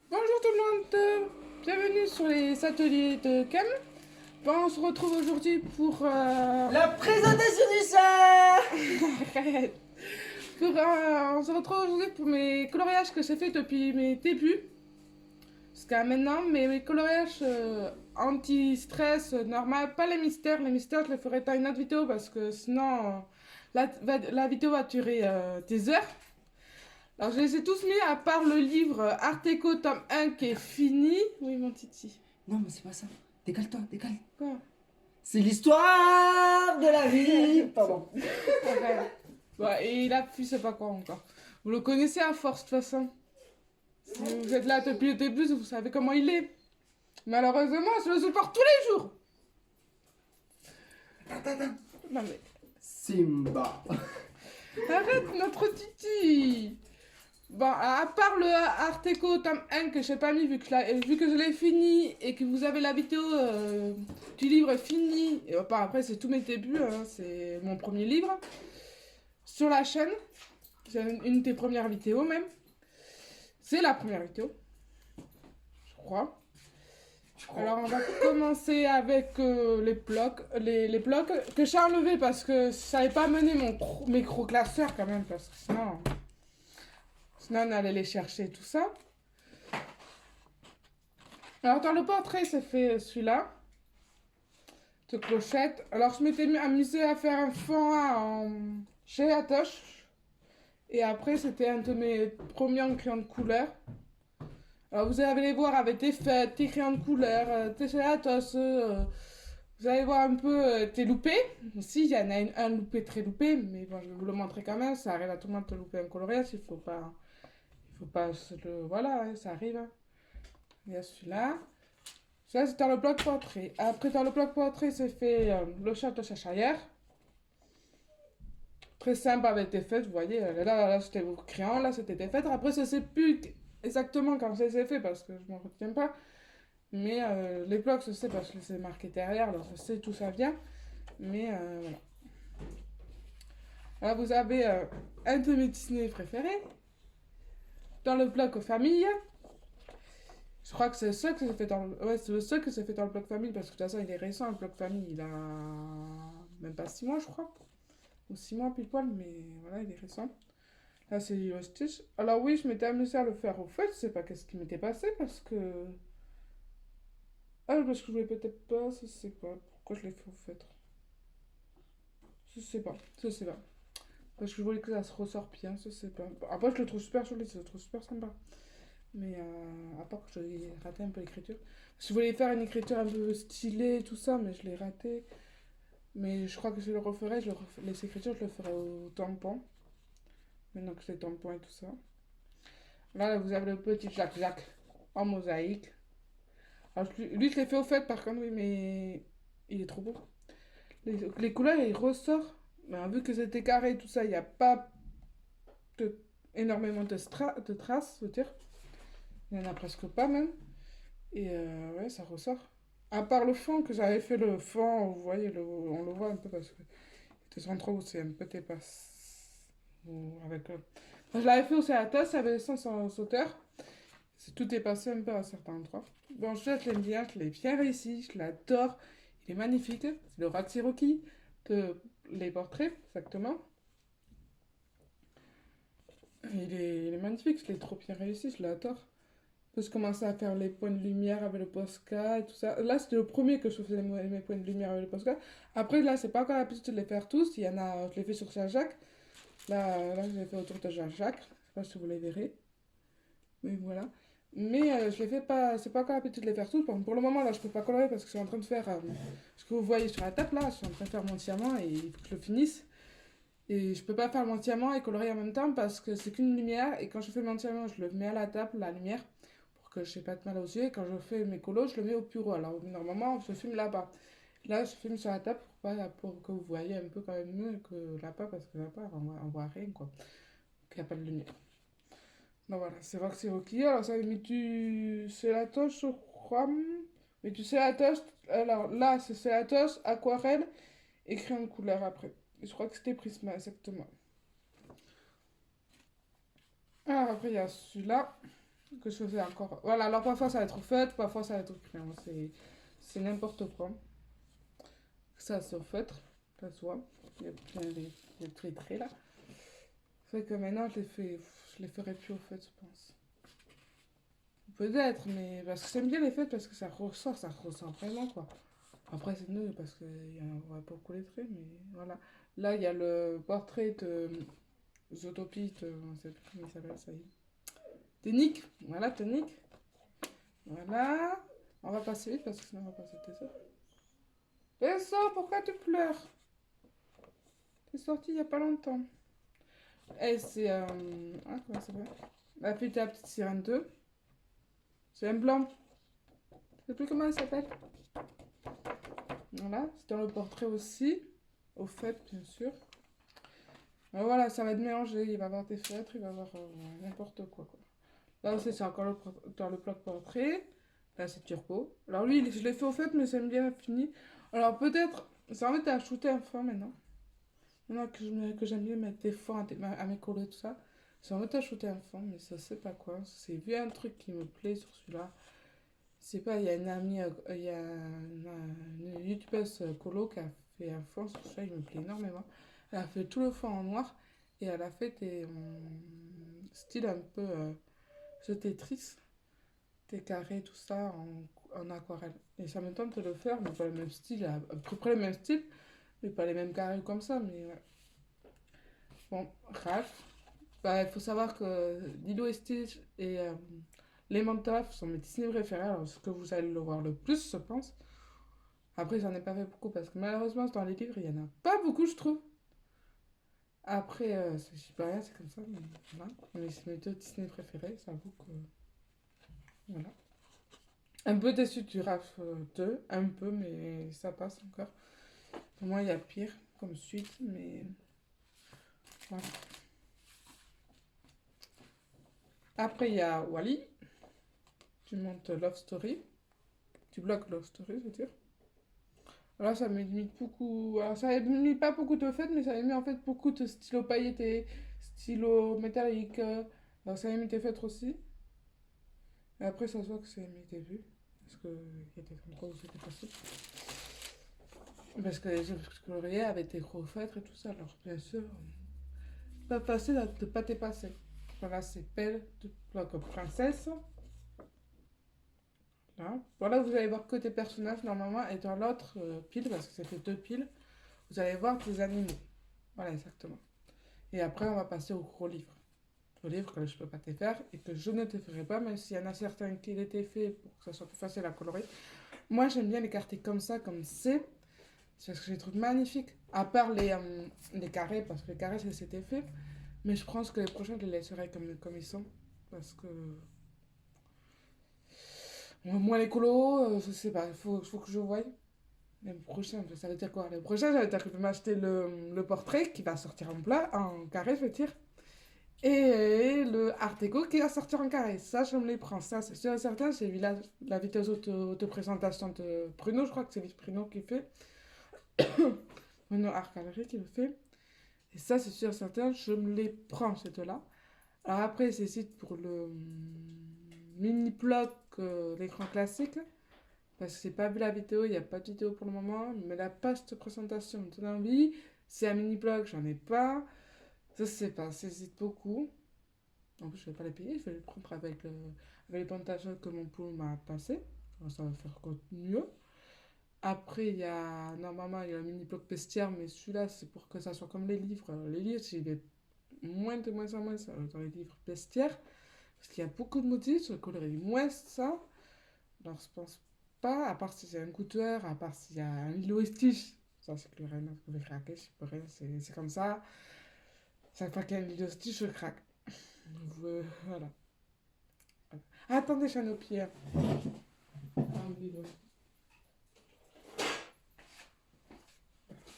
Bonjour tout le monde, bienvenue sur les ateliers de Cam. Bon, on se retrouve aujourd'hui pour... La présentation du chat. Arrête. On se retrouve aujourd'hui pour mes coloriages que j'ai fait depuis mes débuts. Jusqu'à maintenant, mes coloriages anti-stress, normal, pas les mystères. Les mystères, je les ferai dans une autre vidéo parce que sinon, la vidéo va durer des heures. Alors, je les ai tous mis à part le livre Art Déco tome 1 qui est fini. Oui, mon titi. Non, mais c'est pas ça. Décale-toi, décale. Quoi? C'est l'histoire de la vie. Pardon. Ouais. Bah, et il a pu, c'est pas quoi encore. Vous le connaissez à force, de toute façon. Si vous êtes là depuis le début, vous savez comment il est. Malheureusement, je le supporte tous les jours. Non mais, Simba. arrête notre titi. Bon, à part le Arteco tome 1 que j'ai pas mis vu que je l'ai fini et que vous avez la vidéo du livre fini, et bah, après c'est tous mes débuts, hein, c'est mon premier livre sur la chaîne. C'est une des premières vidéos même. C'est la première vidéo, je crois. Alors on va commencer avec les blocs, les blocs que j'ai enlevés parce que je savais pas mener mon micro-classeur quand même parce que sinon on allait les chercher et tout ça. Alors dans le portrait c'est fait celui-là, de clochette. Alors je m'étais amusée à faire un fond en géatoche et après c'était un de mes premiers crayons de couleur. Alors vous allez voir avec des fêtes, des crayons de couleur, des géatos, vous allez voir un peu des loupés. Aussi, il y en a un loupé très loupé, mais bon, je vais vous le montrer quand même. Ça arrive à tout le monde de louper un coloriage, il faut pas voilà, hein, ça arrive. Hein. Il y a celui-là. Ça, c'est dans le bloc portrait. Après, dans le bloc portrait, c'est fait le chat de Cheshire. Très simple avec des fêtes, vous voyez. Là c'était vos crayons, là, c'était des fêtes. Après, je sais plus exactement quand ça s'est fait parce que je m'en retiens pas. Mais les blocs, je sais parce que c'est marqué derrière, alors je sais d'où ça vient. Mais voilà. Là, vous avez un de mes Disney préférés. Dans le bloc famille. Je crois que c'est le seul que j'ai fait dans le... Ouais, c'est le seul que j'ai fait dans le bloc famille parce que de toute façon, il est récent, le bloc famille. Il a même pas 6 mois, je crois. Ou 6 mois pile poil, mais voilà, il est récent. Là, c'est Lilo Stitch. Alors oui, je m'étais amusée à le faire au fait. Je sais pas qu'est-ce qui m'était passé parce que... Ah, parce que je voulais peut-être pas, je sais pas. Pourquoi je l'ai fait au fait. Je sais pas, je sais pas. Parce que je voulais que ça se ressort bien, je sais pas. Après, je le trouve super joli, je le trouve super sympa. Mais à part que j'ai raté un peu l'écriture. Je voulais faire une écriture un peu stylée et tout ça, mais je l'ai raté. Mais je crois que je le referai, les écritures, je le ferai au tampon. Maintenant que j'ai tampon et tout ça. Là, vous avez le petit Jacques en mosaïque. Alors, lui, je l'ai fait au fait, par contre, oui, mais il est trop beau. Les couleurs, il ressort. Mais vu que c'était carré et tout ça, il n'y a pas de, énormément de traces, je veux dire. Il n'y en a presque pas même. Et ouais, ça ressort. À part le fond, que j'avais fait le fond, vous voyez, on le voit un peu parce que de endroits où c'est un peu dépassé. Avec, je l'avais fait aussi à la tasse, ça avait le sens en sauteur. C'est tout dépassé un peu à certains endroits. Bon, je l'aime bien, je l'ai bien réussi, je l'adore. Il est magnifique. C'est le Rat-Cherokee de les portraits, exactement. Il est magnifique, je l'ai trop bien réussi, je l'adore. Je commencer à faire les points de lumière avec le Posca et tout ça. Là, c'était le premier que je faisais mes points de lumière avec le Posca. Après, là, c'est pas encore l'habitude de les faire tous. Il y en a, je l'ai fait sur Jean-Jacques. Là, je l'ai fait autour de Jean-Jacques. Je sais pas si vous les verrez. Mais voilà. Mais je les fais pas, c'est pas encore l'habitude de les faire tous. Bon, pour le moment, là, je peux pas colorer parce que je suis en train de faire ce que vous voyez sur la table là. Je suis en train de faire mon diamant et il faut que je le finisse. Et je peux pas faire mon diamant et colorer en même temps parce que c'est qu'une lumière. Et quand je fais mon diamant, je le mets à la table, la lumière, pour que je n'ai pas de mal aux yeux. Et quand je fais mes colos, je le mets au bureau. Alors normalement, je filme là-bas. Là, je filme sur la table pour que vous voyez un peu quand même mieux que là-bas parce que là-bas, on voit rien quoi. Il n'y a pas de lumière. Donc voilà, c'est vrai que c'est ok. Alors ça avait mis du célatoche, je crois. Mais du célatoche, alors là, c'est célatoche, aquarelle et crayon de couleur après. Et je crois que c'était Prisma, exactement. Alors après, il y a celui-là. que je faisais encore. Voilà, alors parfois ça va être au feutre, parfois ça va être au crayon. C'est n'importe quoi. Ça, c'est au feutre, ça se voit. Il y a plein les traits traits là. C'est vrai que maintenant je les ferai plus au feutre, je pense. Peut-être, mais parce que j'aime bien les feutres parce que ça ressort vraiment quoi. Après, c'est nul parce qu'on voit pas beaucoup les traits, mais voilà. Là, il y a le portrait de Zootopie, on sait plus comment il s'appelle, ça y est. Ténique, voilà, Ténique. Voilà. On va passer vite parce que sinon on va passer tes heures. Tessa, pourquoi tu pleures? T'es sortie il y a pas longtemps. Et c'est. Ah, comment ça s'appelle? La fille de la petite sirène 2. C'est un blanc. Je sais plus comment elle s'appelle. Voilà, c'est dans le portrait aussi. Au fait, bien sûr. Voilà, ça va être mélangé. Il va y avoir des feutres, il va y avoir n'importe quoi. Là aussi, c'est encore dans le bloc portrait. Là, c'est turbo. Alors lui, je l'ai fait au fait, mais c'est bien fini. Alors peut-être, ça va à shooter un fond maintenant. Maintenant que j'aime bien mettre des fonds à mes colos et tout ça. Ça va à shooter un fond, mais ça sait pas quoi. C'est vu un truc qui me plaît sur celui-là. C'est pas, il y a une amie, il y a une youtubeuse colo qui a fait un fond sur ça, il me plaît énormément. Elle a fait tout le fond en noir et elle a fait des styles un peu ce Tetris, des carrés, tout ça en aquarelle. Et ça me tente de le faire, mais pas le même style, à peu près le même style, mais pas les mêmes carrés comme ça, mais ouais. Bon, bref. Bah, il faut savoir que Lilo et Stitch et les Mentaf sont mes Disney préférés, alors ce que vous allez le voir le plus, je pense. Après, j'en ai pas fait beaucoup parce que malheureusement, dans les livres, il y en a pas beaucoup, je trouve. Après, je dis pas rien, c'est comme ça, mais voilà. Mais c'est mes deux Disney préférés, j'avoue que. Voilà. Un peu déçu du RAF 2, un peu, mais ça passe encore. Pour moi, il y a pire comme suite, mais. Voilà. Après, il y a Wally. Tu montes Love Story. Tu bloques Love Story, je veux dire. Là, ça me limite beaucoup. Alors, ça me limite pas beaucoup de fait, mais ça limite en fait beaucoup de stylos pailletés, stylos métalliques. Alors, ça limite les feutres aussi. Et après, ça se voit que c'est limité vu. Parce qu'il y a des endroits où c'était possible. Parce que les œuvres coloriées avaient des gros feutres et tout ça. Alors, bien sûr, pas passer de pas dépasser. Voilà, c'est Belle de bloc princesse. Là. Voilà, vous allez voir que des personnages normalement. Et dans l'autre pile, parce que ça fait deux piles, vous allez voir des animaux. Voilà, exactement. Et après, on va passer au gros livre. Au livre que je ne peux pas te faire et que je ne te ferai pas, même s'il y en a certains qui étaient faits pour que ça soit plus facile à colorer. Moi, j'aime bien les carter comme ça, comme c'est. C'est parce que je les trouve magnifiques. À part les carrés, parce que les carrés, c'était fait. Mais je pense que les prochains, je les laisserai comme ils sont. Parce que. Moi, les colos, je sais pas, faut que je voie. Les prochains, ça veut dire quoi? Les prochains, ça veut dire que je peux m'acheter le portrait qui va sortir en plat, en carré, je veux dire. Et le Art Deco qui va sortir en carré. Ça, je me les prends. Ça, c'est sûr et certain. J'ai vu la vidéo de présentation de Bruno. Je crois que c'est Bruno qui fait. Bruno Art Gallery qui le fait. Et ça, c'est sûr et certain. Je me les prends, ces deux-là. Alors après, j'hésite pour le mini bloc, l'écran classique. Parce que j'ai pas vu la vidéo. Il n'y a pas de vidéo pour le moment. Mais la page de présentation me donne envie. C'est un mini bloc, j'en ai pas. Je sais pas, j'hésite beaucoup. En plus, je vais pas les payer, je vais les prendre avec les bandages que mon poule m'a passé. Ça va faire mieux. Après, normalement, il y a le mini bloc bestiaire, mais celui-là, c'est pour que ça soit comme les livres. Les livres, j'y vais de moins en moins dans les livres bestiaires. Parce qu'il y a beaucoup de motifs, je colorie moins ça. Alors, je pense pas, à part si j'ai un coup de cœur, à part s'il y a un Lilo et Stitch. Ça, c'est que le rien, vous pouvez craquer, je peux rien, c'est comme ça. Chaque fois qu'il y a une vidéo Stitch, je craque. Voilà. Ah, attendez, j'ai un au pied.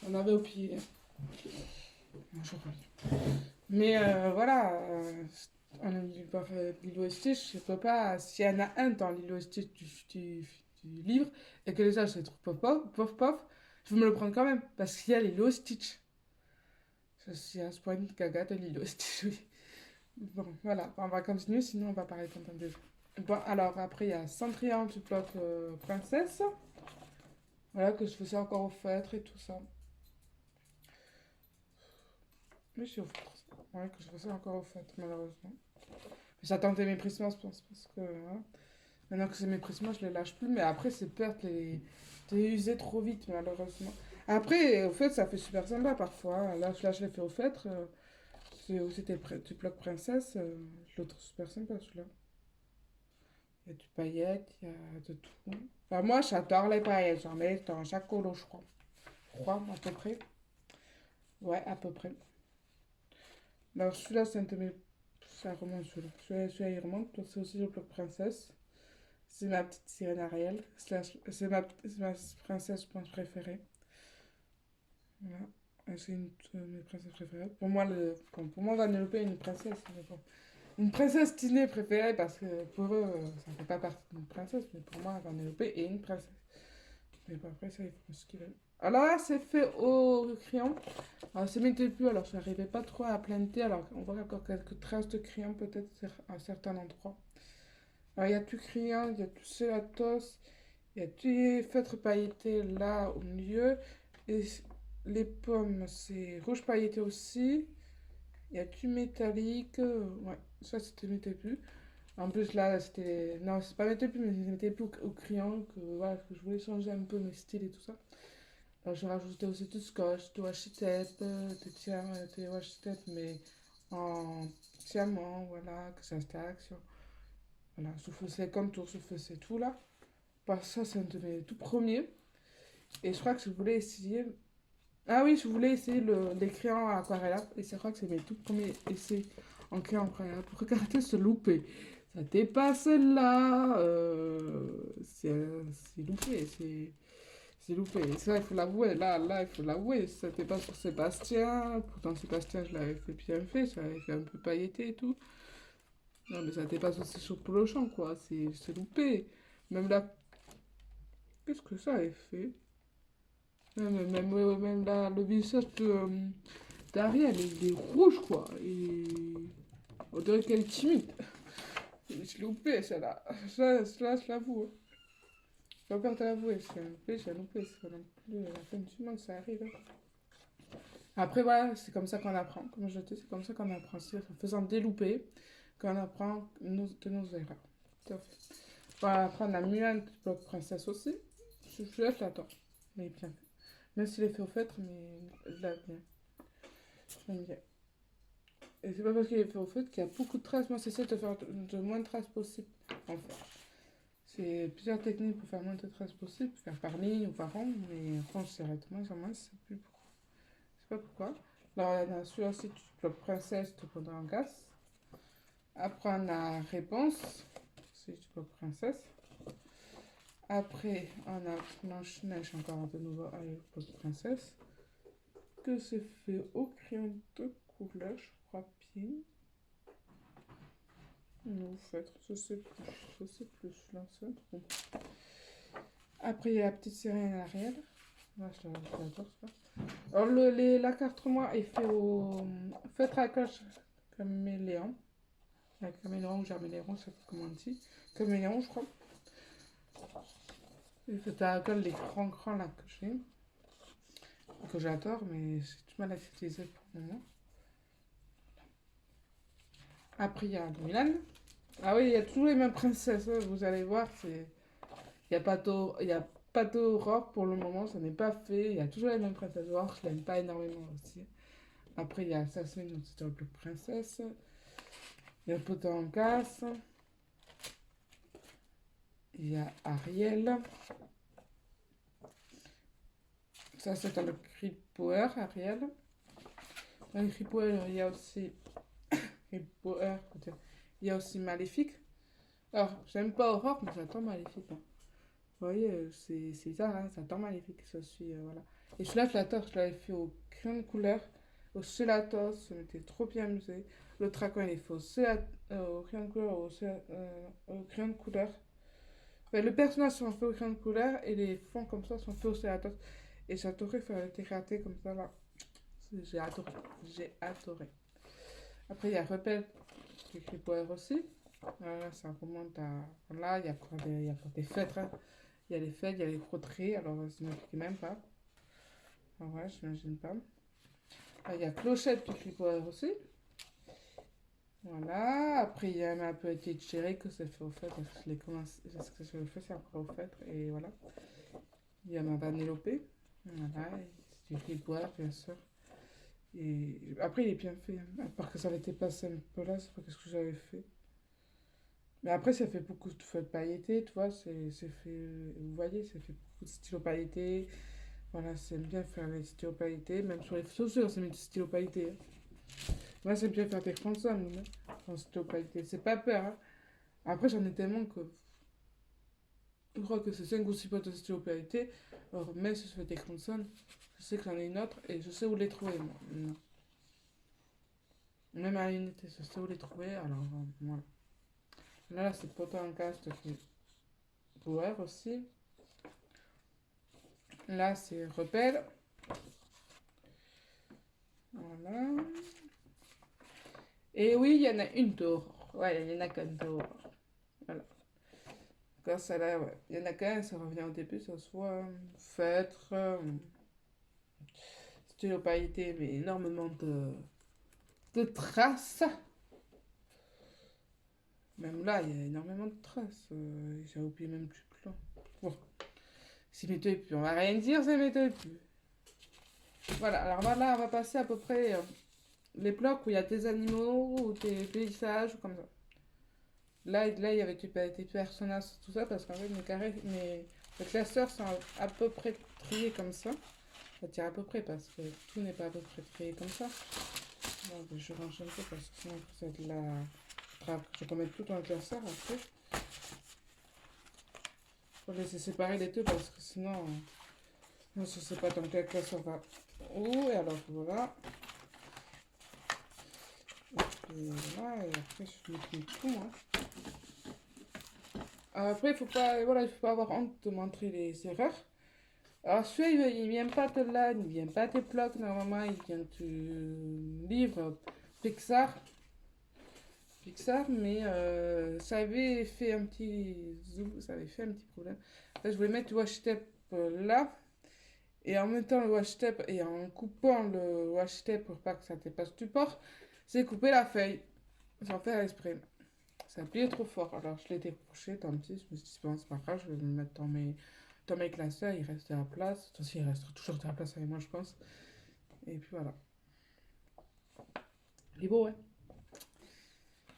On avait au pied. Bonjour. Mais voilà, on a Lilo et Stitch, je peux pas. S'il y en a un dans Lilo et Stitch du livre et que les autres se trouvent pof, je vais me le prendre quand même parce qu'il y a Lilo et Stitch. Je suis un point de gaga de Lilo et Stitch, oui. Bon, voilà, on va continuer, sinon on va parler pendant des jours. Bon, alors après, il y a Cendrillon du bloc princesse. Voilà, que je faisais encore au feutre et tout ça. Mais je suis au feutre. Ouais, que je faisais encore au feutre, malheureusement. J'attendais mes Prismas, je pense, parce que voilà. Maintenant que c'est mes Prismas, je les lâche plus. Mais après, c'est perdre les user trop vite, malheureusement. Après, au fait, ça fait super sympa parfois. Là je l'ai fait au feutre. C'était du bloc princesse. Je le trouve super sympa, celui-là. Il y a du paillette, il y a de tout. Enfin, moi, j'adore les paillettes. J'en mets dans chaque colo, je crois. Je crois, à peu près. Ouais, à peu près. Alors, celui-là, c'est un de mes. Ça remonte, celui-là. Celui-là, il remonte. Donc, c'est aussi le bloc princesse. C'est ma petite sirène Ariel. C'est ma princesse, je pense, préférée. Voilà. Et c'est une de mes princesses préférées. Pour moi, Vanellope est une princesse. Mais bon. Une princesse Disney préférée parce que pour eux, ça ne fait pas partie d'une princesse. Mais pour moi, Vanellope est une princesse. Mais bon, après, ça, ils font ce qu'ils veulent. Alors là, c'est fait au crayon. Alors, c'est mes débuts, alors je n'arrivais pas trop à planter. Alors, on voit encore quelques traces de crayon, peut-être à certains endroits. Alors, il y a du crayon, il y a du célatos, il y a du feutre pailleté là au milieu. Et les pommes, c'est rouge pailleté aussi. Il y a du métallique. Ouais, ça, c'était mes débuts. En plus, là, c'était. Non, c'est pas mes débuts, mais mes débuts au crayon. Voilà, que je voulais changer un peu mes styles et tout ça. Alors, j'ai rajouté aussi du scotch, du washi-tape, des washi-tape, mais en diamant, voilà, que ça stack. Voilà, je faisais comme tout, je faisais tout là. Parce que ça, c'est un de mes tout premiers. Et je crois que je voulais essayer. Ah oui, je voulais essayer les crayons à aquarelle. Et je crois que c'est mes tout premiers essais en crayon aquarelle. Regardez ce loupé. Ça dépasse là. C'est loupé. C'est loupé. Ça, il faut l'avouer. Là, il faut l'avouer. C'était pas sur Sébastien. Pourtant, Sébastien, je l'avais fait bien fait. Je l'avais fait un peu pailleté et tout. Non, mais ça dépasse aussi sur Polochon, quoi. C'est loupé. Même là. Qu'est-ce que ça avait fait? Même là, le visage d'Ariel, il est rouge, quoi. Et. On dirait qu'elle est timide. Je l'ai loupé, celle-là. Ça, je l'avoue. J'ai pas peur de l'avouer. J'ai loupé. C'est pas non plus la fin du monde, ça arrive. Après, voilà, c'est comme ça qu'on apprend. Comme je dis, c'est comme ça qu'on apprend. C'est en faisant des loupés qu'on apprend de nos erreurs. Tout à fait. Voilà, après, on a Mulan du bloc princesse aussi. Je l'attends. Mais bien fait. Même s'il est fait au feutre, mais je l'aime bien. J'aime bien. Et c'est pas parce qu'il est fait au feutre qu'il y a beaucoup de traces. Moi, j'essaie de faire de moins de traces possible, en fait. C'est plusieurs techniques pour faire moins de traces possible. Faire par ligne ou par rond, mais franchement, directement, sur moi, c'est plus pourquoi. Je sais pas pourquoi. Alors, on a celui-là aussi, tu bloques princesse, tu prendras en gaz. Après, on a réponse. C'est tu bloques princesse. Après, on a Blanche-Neige, encore de nouveau avec bloc princesse. Que c'est fait au crayon de couleur, je crois bien. Non, feutre, je sais plus, là, c'est un trou. Après, il y a la petite sirène Ariel. Là, je l'adore, ça. Alors, la carte moi est fait au feutre à coche caméléon. La caméléon ou germéléon, je sais pas comment on dit. Caméléon, je crois. Et feutre à colle, les grands là que j'ai. Que j'adore, mais j'ai du mal à utiliser pour le moment. Après, il y a Mulan. Ah oui, il y a toujours les mêmes princesses, hein, vous allez voir, c'est. Il y a pas d'Aurore pour le moment, ça n'est pas fait. Il y a toujours les mêmes princesses. Aurore, je l'aime pas énormément aussi. Après, il y a Jasmine, donc c'est un peu princesse. Il y a Pocahontas. Il y a Ariel. Ça, c'est dans le Cri Power, Ariel. Dans le Cri Power, il y a aussi. Cri Power, il y a aussi Maléfique. Alors, j'aime pas Aurore, mais j'attends Maléfique, hein. Vous voyez, c'est ça, hein, ça tombe magnifique, ça suit, voilà. Et celui-là, je l'avais fait au crayon de couleur, au célatos, ça m'était trop bien amusé. Le tracon, il est fait au crayon de couleur, au crayon de couleur. Enfin, le personnage sont faits au crayon de couleur et les fonds comme ça sont faits au célatos. Et j'adorais faire des ratés comme ça, là. J'ai adoré, j'ai adoré. Après, il y a Rebelle tu écris power aussi. Voilà, ça remonte à. Là, il y a encore des fêtes. Hein. Il y a les fêtes, il y a les broderies. Alors, je n'implique même pas. Ah ouais, je n'imagine pas. Là, il y a Clochette qui écrit power aussi. Voilà. Après, il y a ma petite chérie que c'est fait au fait. Parce que je l'ai commencé. Parce que je le fais, c'est encore au fait. Et voilà. Il y a ma Vanellope. Voilà. C'est écrit power, bien sûr. Et après, il est bien fait. Hein. À part que ça avait été passé un peu là, c'est pas ce que j'avais fait. Mais après, ça fait beaucoup de feuilles pailletées, tu vois, c'est fait, vous voyez, ça fait beaucoup de stylos pailletés. Voilà, c'est bien faire les stylos pailletés, même sur les chaussures, c'est mis des stylos pailletés. Hein. Moi, j'aime bien faire des consommes, en stylos pailletés, c'est pas peur. Hein. Après, j'en ai tellement que je crois que c'est 5 ou 6 potes de stylos pailletés. Alors, même si je fais des consommes, je sais que j'en ai une autre et je sais où les trouver, moi. Non. Même à l'unité, je sais où les trouver, alors voilà. Là, c'est potin en cast qui Power aussi. Là, c'est Repel. Voilà. Et oui, il y en a une tour. Ouais, il y en a qu'une tour. Voilà. Quand celle-là, ouais. Il y en a qu'un, ça revient au début, ça soit feutre, stylo pailleté, mais énormément de traces. Même là, il y a énormément de traces. J'ai oublié même du plan. Bon, c'est méthode plus. On va rien dire, c'est méthode plus. Voilà, alors là, on va passer à peu près les blocs où il y a des animaux ou des paysages ou comme ça. Là, il y avait des personnages, tout ça, parce qu'en fait, mes classeurs sont à peu près triés comme ça. On va dire à peu près, parce que tout n'est pas à peu près trié comme ça. Donc, je range un peu, parce que sinon, c'est de la... Je peux mettre tout dans le classeur, après. Faut laisser séparer les deux, parce que sinon, je ne sais pas dans quel classeur va où. Et alors, voilà. Et voilà, et après, je mets tout, hein. Après, il faut pas avoir honte de montrer les erreurs. Alors, celui-là, il vient pas de là, il vient pas des blogs, normalement, il vient du livre Pixar. Pixar, mais ça avait fait un petit zoom, ça avait fait un petit problème. Là, je voulais mettre le washi tape là, et en mettant le washi tape et en coupant le washi tape pour pas que ça dépasse du port, j'ai coupé la feuille, sans faire exprès. Ça appuyait trop fort. Alors je l'ai décroché, tant pis. Je me suis dit, bon, c'est pas grave, je vais me mettre dans mes classeurs. Il reste de la place. De toute façon, il reste toujours de la place avec moi, je pense. Et puis voilà. Il est beau, ouais.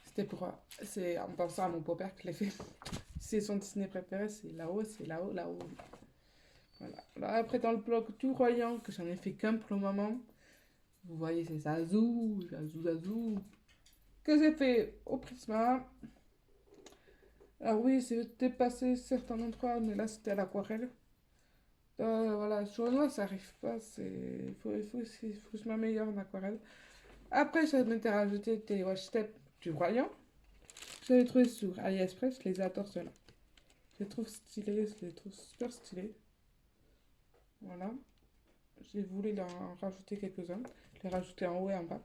C'était pour. C'est en pensant à mon beau-père que je l'ai fait. C'est son Disney préféré, c'est là-haut, c'est là-haut, là-haut. Voilà. Alors après, dans le bloc tout royant, que j'en ai fait qu'un pour le moment. Vous voyez, c'est Zazou, Zazou, Zazou. Que j'ai fait au Prisma. Alors oui, c'est dépassé certains endroits, mais là c'était à l'aquarelle. Voilà, sur le noir ça arrive pas, il faut que je m'améliore en aquarelle. Après, je m'étais rajouté des washi tape du Royan. Je les trouvé sur AliExpress, je les adore ceux-là. Je les trouve stylés, je les trouve super stylés. Voilà. J'ai voulu en rajouter quelques-uns. Je les rajouter en haut et en bas.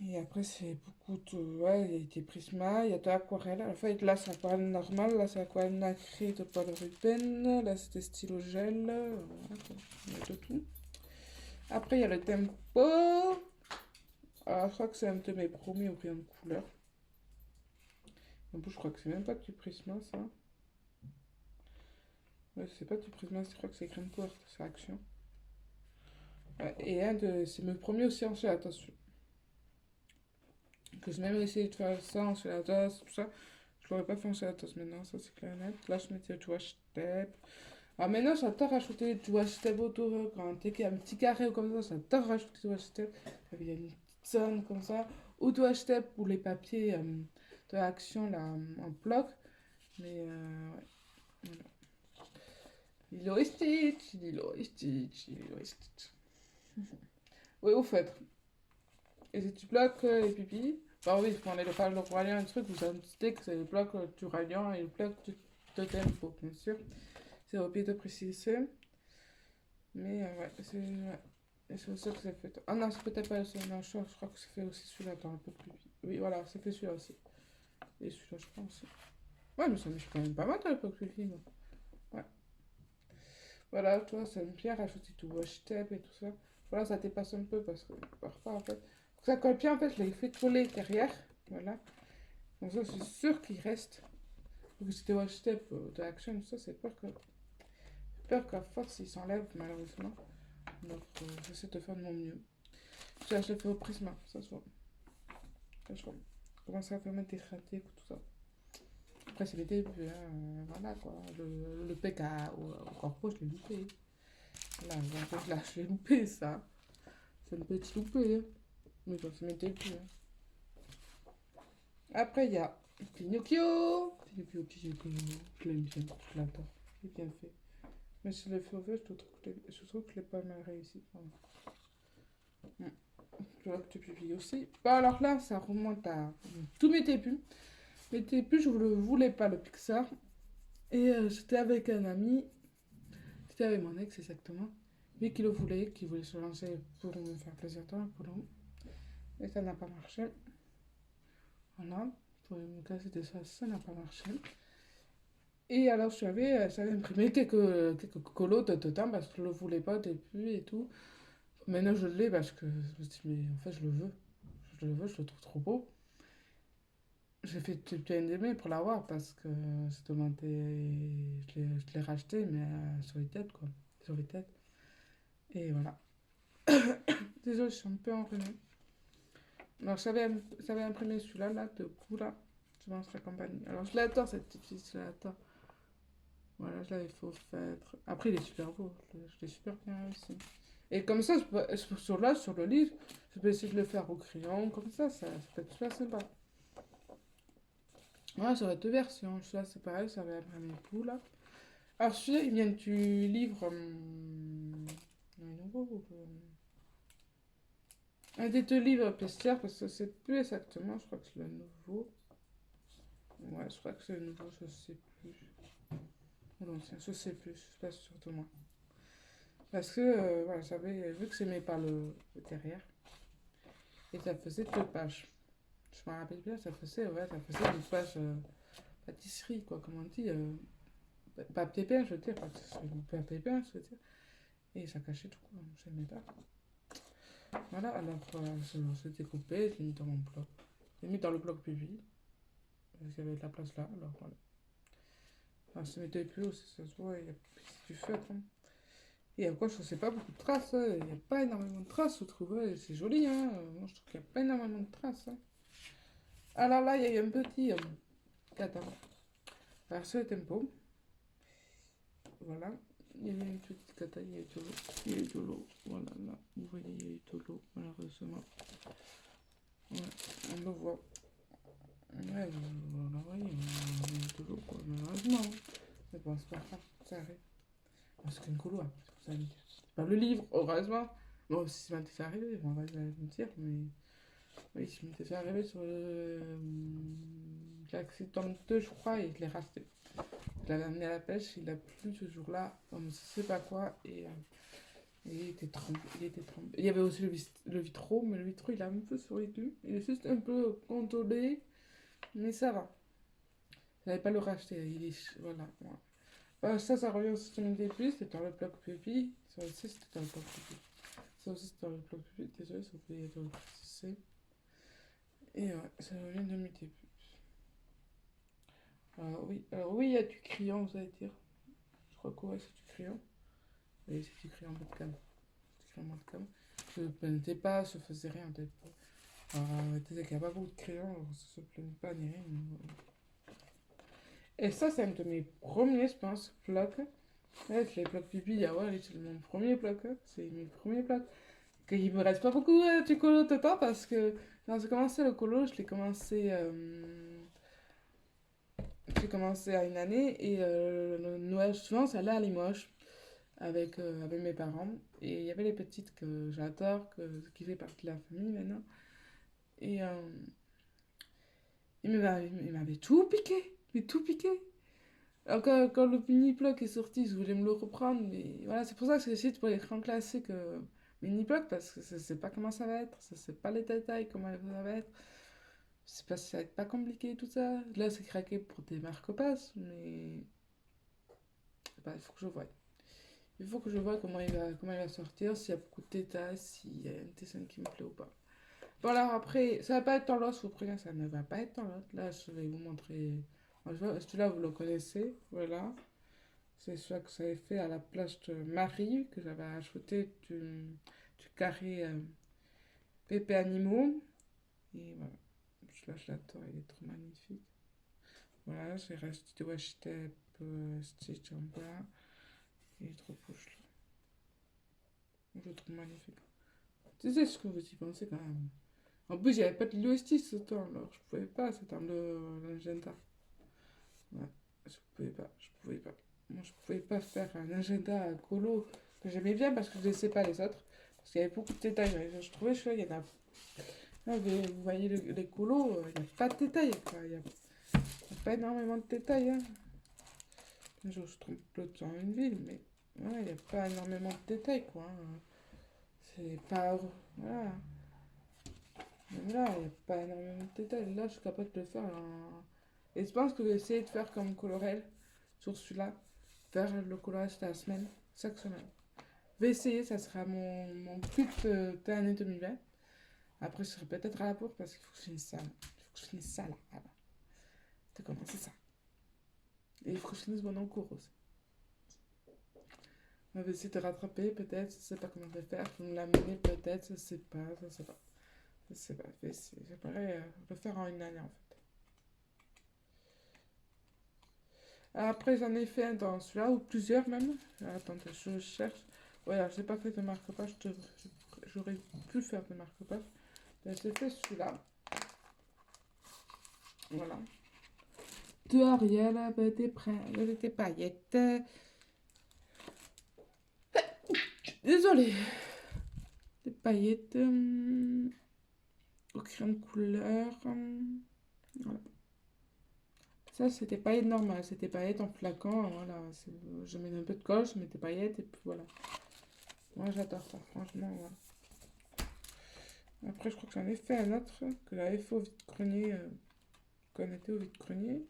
Et après, c'est beaucoup de. Ouais, il y a des prismas, il y a de l'aquarelle. En fait, là, c'est aquarelle normale, là, c'est aquarelle nacrée de Paul Ruben, là, c'est des stylos gel. Voilà, quoi. Il y a de tout. Après, il y a le tempo. Alors, je crois que c'est un de mes premiers au rayon de couleur. En plus, je crois que c'est même pas du prisma, ça. Ouais, c'est pas du prisma, je crois que c'est crème courte, c'est action. Ouais, et c'est mes premiers aussi en attention. Que j'ai même essayé de faire ça en tasse, tout ça. Je l'aurais pas fait en tasse maintenant, ça c'est clair et net. Là, je mettais du washi tape. Alors maintenant, j'adore rajouter du washi tape autour. Quand il y a un petit carré ou comme ça, j'adore rajouter du washi tape. Il y a une petite zone comme ça. Ou du washi tape pour les papiers de l'action là, en bloc. Mais ouais. Voilà. Lilo et Stitch, Lilo et Stitch, Lilo et Stitch. Oui, au fait. Et si tu bloques les pipis, bah oui, pour le royaume, un truc, vous indiquez que c'est le bloc du radiant et le bloc de tempo, bien sûr. C'est oublié de préciser. Mais ouais, c'est ouais. C'est ça que c'est fait. Ah non, c'est peut-être pas le seul. Non, je crois que c'est fait aussi celui-là, attends, un peu plus vite. Oui, voilà, c'est fait celui-là aussi. Et celui-là, je crois aussi. Ouais, mais ça me fait quand même pas mal dans l'époque du film. Ouais. Voilà, tu vois, ça me bien rajouter tout washi-tape et tout ça. Voilà, ça dépasse un peu parce que parfois, en fait, ça colle bien, en fait, je l'ai fait coller derrière. Voilà. Comme ça, c'est sûr qu'il reste. Donc, c'était washi-tape de Action, ça, c'est peur qu'à force, il s'enlève, malheureusement. Donc, j'essaie de faire de mon mieux. Ça, je l'ai fait au Prisma, ça se voit. Ça se voit. Commence à faire mettre des ratés, tout ça. Après, c'est les débuts, hein, voilà quoi. Le PK au corpo, je l'ai loupé. Là, là, je l'ai loupé, ça. C'est une petite loupée. Hein. Mais bon, c'est mes débuts. Hein. Après, il y a Pinocchio. Pinocchio, je l'aime bien, je l'adore. Il est bien fait. Mais si je l'ai fait au fait, je trouve que je l'ai pas mal réussi. Enfin, je vois que tu publies aussi. Bon, alors là, ça remonte à tous mes débuts. Mes débuts, je ne voulais pas le Pixar. Et j'étais avec un ami. C'était avec mon ex, exactement. Lui qui voulait se lancer pour me faire plaisir dans le boulot. Et ça n'a pas marché. Voilà. Pour me casser des choses, ça n'a pas marché. Et alors, j'avais imprimé quelques colos dedans parce que je ne le voulais pas au début et tout. Maintenant, je l'ai parce que je me dis, mais en fait, je le veux. Je le veux, je le trouve trop beau. J'ai fait bien d'aimer pour l'avoir parce que j'ai demandé, je l'ai racheté, mais sur les têtes, quoi. Sur les têtes. Et voilà. Désolée, je suis un peu enrhumée. Alors, j'avais imprimé celui-là, là, de coup, là. Je pense la compagnie. Alors, je l'adore, cette petite fille, je l'adore. Voilà, je l'avais fait au feutre. Après, il est super beau. Je l'ai super bien réussi. Et comme ça, sur le livre, je peux essayer de le faire au crayon, comme ça peut être super sympa. Ouais, j'aurais deux versions. Celui-là, c'est pareil, ça va imprimé tout, là. Alors, celui-là, il vient du livre. Un nouveau. Un des deux livres Pestière, parce que c'est plus exactement, je crois que c'est le nouveau. Ouais, je crois que c'est le nouveau, je sais plus. Ou l'ancien, je sais plus, je suis pas sûre de moi. Parce que, voilà, j'avais vu que j'aimais pas le derrière. Et ça faisait 2 pages. Je me rappelle bien, ça faisait 2 pages pâtisserie, quoi, comme on dit. Papier peint, je veux dire, papier peint, je veux dire. Et ça cachait tout, quoi, j'aimais pas. Voilà, alors je l'ai découpé, je l'ai mis dans mon bloc. Je l'ai mis dans le bloc public. Parce qu'il y avait de la place là, alors voilà. Alors, ça m'était plus aussi, ça se voit, il y a du feutre. Hein. Et à quoi je sais pas beaucoup de traces, hein. Il n'y a pas énormément de traces, je trouve. Ouais, c'est joli, hein. Moi, je trouve qu'il n'y a pas énormément de traces. Hein. Alors là, il y a eu un petit. Attends. Alors, sur le tempo. Voilà. Il y a eu une petite cata, il y a eu de l'eau. Il y a eu de l'eau. Voilà, là. Vous voyez, il y a eu de l'eau, malheureusement. Ouais, on le voit. Ouais, voilà, voyez, il y a eu de l'eau, quoi, malheureusement. Mais bon, c'est pas grave, ça arrive. Parce qu'une colo, hein, c'est pour ça que je dis. C'est pas le livre, heureusement. Bon, si ça m'était fait arriver, on va me dire, mais. Oui, ça m'était fait arriver sur le. L'accident 2, je crois, et je l'ai racheté. Je l'avais amené à la pêche, il a plu ce jour-là, on ne sait pas quoi, et il était trempé. Il y avait aussi le vitro, mais le vitro, il a un peu survécu. Il est juste un peu contourné, mais ça va. Je n'avais pas le racheter, il est. Voilà. Voilà. Ça revient au système des puces, c'était dans le bloc pupille. Ça aussi, c'était dans le bloc pupille. Ça aussi, c'était dans le bloc pupille. Désolé, j'ai oublié de le préciser. Et ouais, ça revient de mes débuts. Alors oui, il y a du crayon, vous allez dire. Je crois que ouais, c'est du crayon. Oui, c'est du crayon mode cam. C'est du crayon mode cam. Je ne plaignais pas, je faisais rien peut-être. Alors, qu'il n'y a pas beaucoup de crayons, alors je se plaignait pas ni rien. Et ça, c'est un de mes premiers, je pense, blocs. Ouais, les blocs pipi, ah ouais, c'est mon premier bloc. Hein. C'est mes premiers blocs. Il me reste pas beaucoup du colo de temps parce que quand j'ai commencé le colo, j'ai commencé à une année et le Noël souvent, c'est allé à Limoges avec mes parents. Et il y avait les petites que j'adore, qui fait partie de la famille maintenant. Et il m'avait tout piqué, mais tout piqué. Alors quand le mini-bloc est sorti, je voulais me le reprendre, mais voilà, c'est pour ça que j'hésite pour l'écran classique mini-bloc, parce que je sais pas comment ça va être, je sais pas les détails, comment ça va être. Je sais pas si ça va être pas compliqué tout ça. Là, c'est craqué pour des marque-pages, mais bah, il faut que je voie. Il faut que je vois comment il va sortir, s'il y a beaucoup de détails, s'il y a un dessin qui me plaît ou pas. Bon, alors après, ça va pas être dans l'os, vous prévenez, ça ne va pas être dans l'os. Là, je vais vous montrer. Celui-là, vous le connaissez, voilà. C'est celui que j'avais fait à la place de Marie, que j'avais ajouté du carré Pépé Animaux. Et voilà, celui-là, je l'adore, il est trop magnifique. Voilà, j'ai rajouté du washi tape stitch en bas. Il est trop beau, je le trouve magnifique. Tu sais ce que vous y pensez quand même. En plus, il n'y avait pas de l'UST ce temps, alors je pouvais pas, c'était dans l'agenda. Ouais, je pouvais pas. Moi, je pouvais pas faire un agenda colo que j'aimais bien parce que je ne laissais pas les autres. Parce qu'il y avait beaucoup de détails. Je trouvais que il y en a. Là, vous voyez les colos, il n'y a pas de détails. Quoi. Il n'y a pas énormément de détails. Hein. Je trompe l'autre dans une ville, mais ouais, il n'y a pas énormément de détails. Quoi. Hein. C'est pas. Voilà. Même là, il n'y a pas énormément de détails. Là, je suis capable de le faire. Et je pense que je vais essayer de faire comme Colorel sur celui-là. Faire le colorage de la semaine, chaque semaine. Je vais essayer, ça sera mon but de l'année 2020. Après, je serai peut-être à la bourre parce qu'il faut que je finisse ça. Il faut que je finisse ça là. Voilà. De commencer ça. Et il faut que je finisse mon encours aussi. On va essayer de rattraper peut-être. Je ne sais pas comment je vais faire. Je vais me l'amener peut-être. Je ne sais pas. Je ne sais pas. Je sais pas. J'aimerais le faire en une année en fait. Après, j'en ai fait un dans celui-là, ou plusieurs même. Attendez, je cherche. Voilà, j'ai pas fait de marque-page. J'aurais pu faire de marque-page. J'ai fait celui-là. Voilà. Dehors, il y a des paillettes. Désolée. Des paillettes au crayon de couleur. Voilà. Ça, c'était paillettes normales. C'était paillettes en flacon. Voilà. Je mets un peu de colle, je mets des paillettes et puis voilà. Moi, j'adore ça, franchement. Voilà. Après, je crois que j'en ai fait un autre que j'avais fait au vide-grenier. Qu'on était au vide-grenier.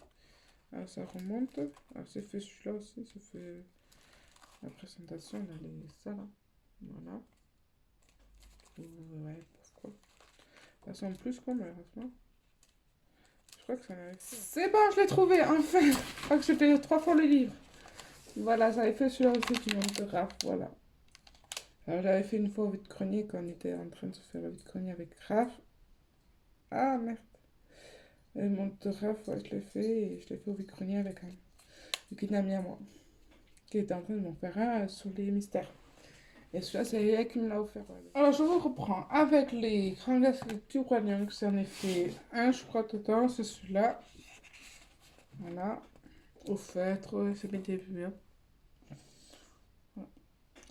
Alors, ça remonte. Alors, c'est fait celui-là aussi. C'est fait la présentation. Là, ça là. Voilà. Ouais, pourquoi? Ça ressemble plus quoi, malheureusement. Je crois que ça en avait fait. C'est bon, je l'ai trouvé, enfin! Je crois que j'ai payé 3 fois le livre. Voilà, j'avais fait celui-là aussi du monde de Raph, voilà. Alors, j'avais fait une fois au vide-grenier quand on était en train de se faire le vide-grenier avec Raph. Ah, merde. Le monde de Raph, ouais, je l'ai fait et je l'ai fait au vide-grenier avec une amie à moi qui était en train de m'en faire un sur les mystères. Et celui-là, c'est elle qui me l'a offert. Ouais. Alors, je vous reprends avec les grands glaces du Roi Lion, que j'en ai fait un, je crois, dedans, c'est celui-là. Voilà. Au feutre, ouais, c'est mes débuts. Hein. Voilà.